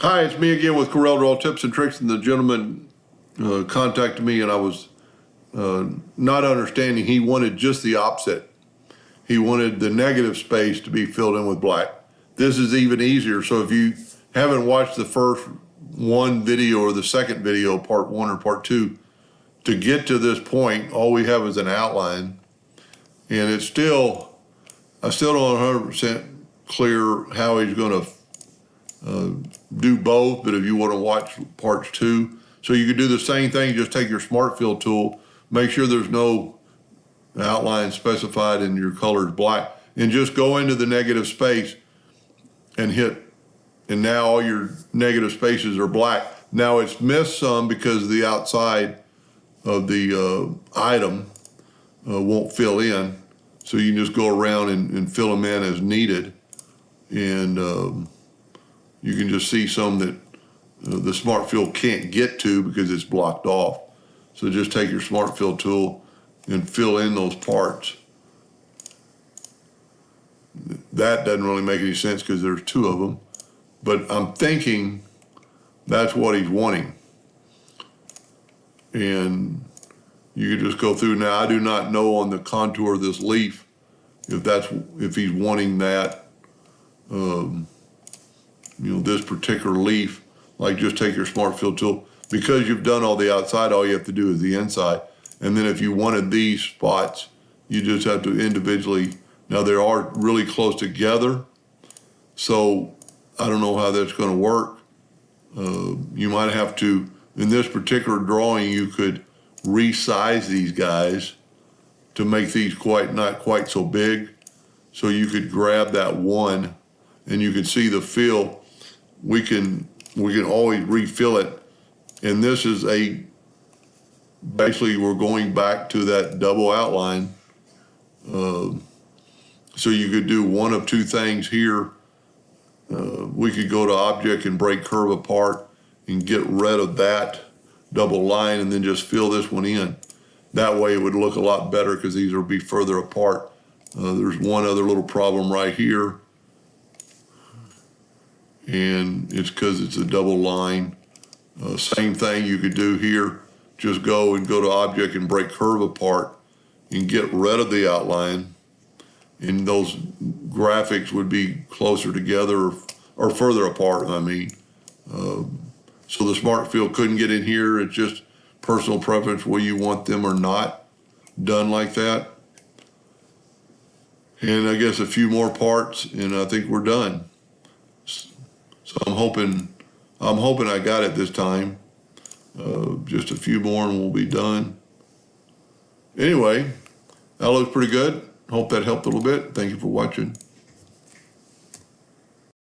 Hi, it's me again with Corel Draw Tips and Tricks, and the gentleman contacted me, and I was not understanding. He wanted just the opposite. He wanted the negative space to be filled in with black. This is even easier. So if you haven't watched the first one video or the second video, part one or part two, to get to this point, all we have is an outline, and I still don't 100% clear how he's going to do both, but if you want to watch parts two, so you could do the same thing, just take your Smart Fill tool, make sure there's no outline specified and your color is black, and just go into the negative space and hit, and now all your negative spaces are black. Now it's missed some because the outside of the item won't fill in, so you can just go around and fill them in as needed, and you can just see some that the Smart Fill can't get to because it's blocked off. So just take your Smart Fill tool and fill in those parts. That doesn't really make any sense because there's two of them, but I'm thinking that's what he's wanting. And you can just go through. Now, I do not know on the contour of this leaf if he's wanting that, this particular leaf. Like, just take your Smart Fill tool. Because you've done all the outside, all you have to do is the inside. And then if you wanted these spots, you just have to individually. Now, they are really close together, so I don't know how that's going to work. You might have to, in this particular drawing, you could resize these guys to make these not quite so big. So you could grab that one, and you can see the fill. We can always refill it, and this is basically we're going back to that double outline. So you could do one of two things here. We could go to Object and break curve apart and get rid of that double line, and then just fill this one in. That way it would look a lot better because these will be further apart. There's one other little problem right here, and it's because it's a double line. Same thing you could do here. Just go to Object and break curve apart and get rid of the outline, and those graphics would be closer together or further apart, I mean. So the Smart Fill couldn't get in here. It's just personal preference whether you want them or not done like that. And I guess a few more parts, and I think we're done. So I'm hoping I got it this time. Just a few more and we'll be done. Anyway, that looks pretty good. Hope that helped a little bit. Thank you for watching.